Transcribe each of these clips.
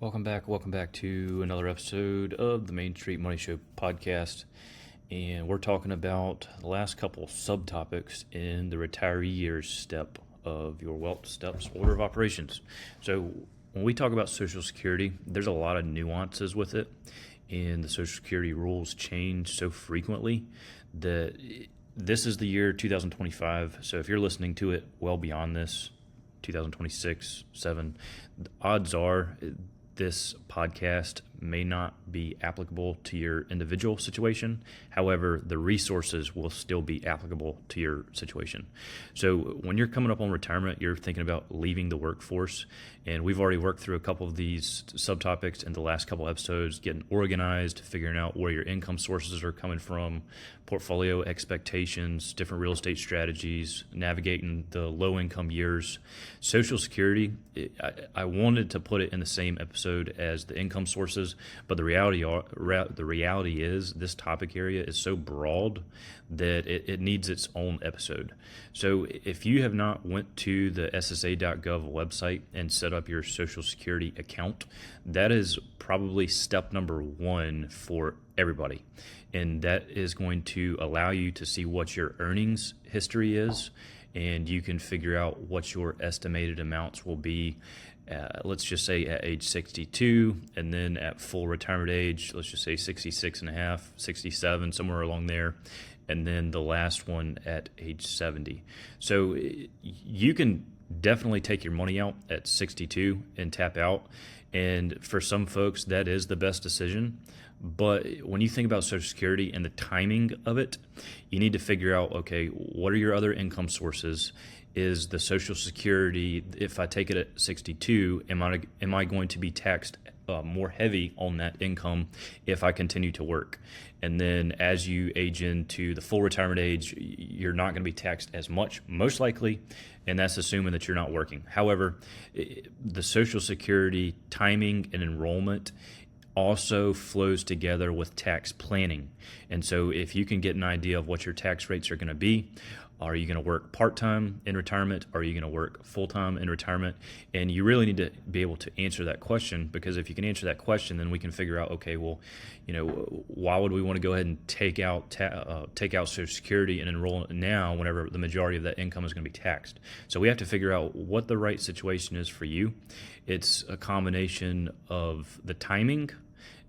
Welcome back to another episode of the Main Street Money Show podcast. And we're talking about the last couple subtopics in the retiree years step of your wealth steps order of operations. So when we talk about Social Security, there's a lot of nuances with it, and the Social Security rules change so frequently that this is the year 2025. So if you're listening to it well beyond this, 2026, 7, the odds are this podcast may not be applicable to your individual situation. However, the resources will still be applicable to your situation. So when you're coming up on retirement, you're thinking about leaving the workforce. And we've already worked through a couple of these subtopics in the last couple episodes, getting organized, figuring out where your income sources are coming from, portfolio expectations, different real estate strategies, navigating the low income years. Social Security, I wanted to put it in the same episode as the income sources, but the reality is this topic area is so broad that it needs its own episode. So if you have not went to the ssa.gov website and set up your Social Security account, that is probably step number one for everybody. And that is going to allow you to see what your earnings history is, and you can figure out what your estimated amounts will be, let's just say at age 62, and then at full retirement age, let's just say 66 and a half, 67, somewhere along there, and then the last one at age 70. So you can definitely take your money out at 62 and tap out, and for some folks that is the best decision. But when you think about Social Security and the timing of it, you need to figure out, okay, what are your other income sources? Is the Social Security, if I take it at 62, am I going to be taxed more heavy on that income if I continue to work? And then as you age into the full retirement age, you're not going to be taxed as much, most likely, and that's assuming that you're not working. However, the Social Security timing and enrollment also flows together with tax planning. And so if you can get an idea of what your tax rates are going to be, are you going to work part-time in retirement? Are you going to work full-time in retirement? And you really need to be able to answer that question, because if you can answer that question, then we can figure out, okay, well, why would we want to go ahead and take out Social Security and enroll it now whenever the majority of that income is going to be taxed? So we have to figure out what the right situation is for you. It's a combination of the timing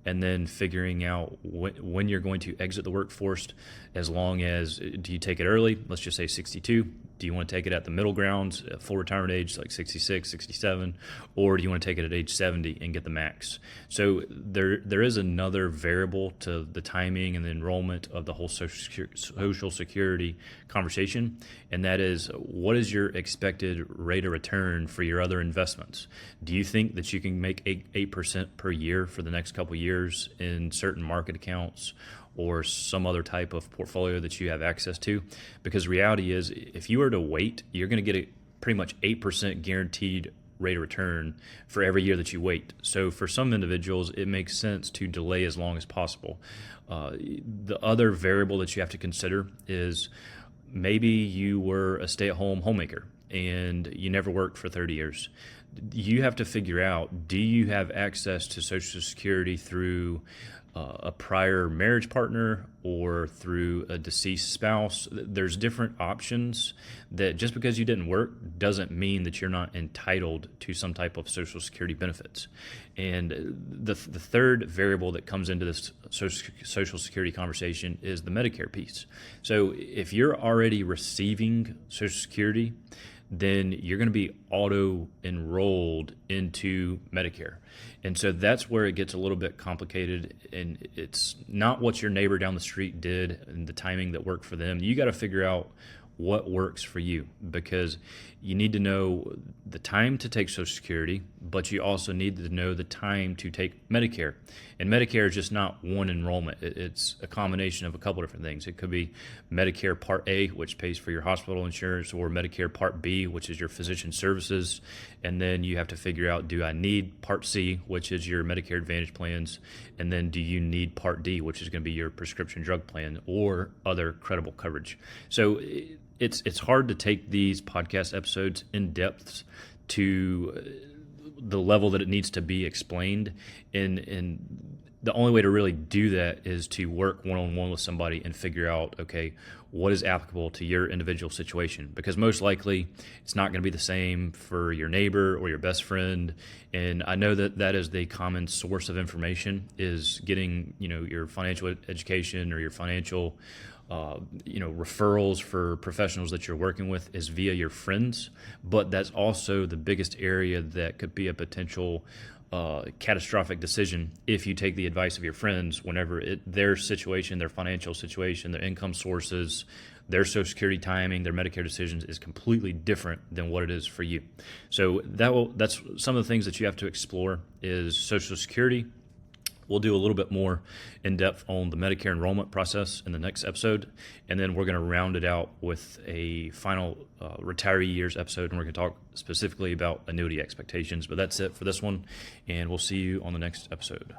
and then figuring out when you're going to exit the workforce, as long as, do you take it early? Let's just say 62. Do you want to take it at the middle ground, full retirement age, like 66, 67, or do you want to take it at age 70 and get the max? So there is another variable to the timing and the enrollment of the whole Social Security conversation, and that is, what is your expected rate of return for your other investments? Do you think that you can make 8% per year for the next couple of years in certain market accounts or some other type of portfolio that you have access to? Because reality is, if you were to wait, you're going to get a pretty much 8% guaranteed rate of return for every year that you wait. So for some individuals, it makes sense to delay as long as possible. The other variable that you have to consider is, maybe you were a stay-at-home homemaker and you never worked for 30 years. You have to figure out, do you have access to Social Security through a prior marriage partner or through a deceased spouse? There's different options that, just because you didn't work doesn't mean that you're not entitled to some type of Social Security benefits. And the third variable that comes into this Social Security conversation is the Medicare piece. So if you're already receiving Social Security, then you're going to be auto-enrolled into Medicare. And so that's where it gets a little bit complicated, and it's not what your neighbor down the street did and the timing that worked for them. You got to figure out what works for you, because you need to know the time to take Social Security, but you also need to know the time to take Medicare. And Medicare is just not one enrollment. It's a combination of a couple different things. It could be Medicare Part A, which pays for your hospital insurance, or Medicare Part B, which is your physician services. And then you have to figure out, do I need Part C, which is your Medicare Advantage plans? And then do you need Part D, which is going to be your prescription drug plan or other credible coverage? So it's hard to take these podcast episodes in depth to the level that it needs to be explained. And the only way to really do that is to work one-on-one with somebody and figure out, okay, what is applicable to your individual situation? Because most likely it's not going to be the same for your neighbor or your best friend. And I know that that is the common source of information, is getting, your financial education or your financial referrals for professionals that you're working with is via your friends. But that's also the biggest area that could be a potential catastrophic decision if you take the advice of your friends whenever their situation, their financial situation, their income sources, their Social Security timing, their Medicare decisions is completely different than what it is for you. So that's some of the things that you have to explore is Social Security. We'll do a little bit more in depth on the Medicare enrollment process in the next episode, and then we're going to round it out with a final retiree years episode, and we're going to talk specifically about annuity expectations. But that's it for this one, and we'll see you on the next episode.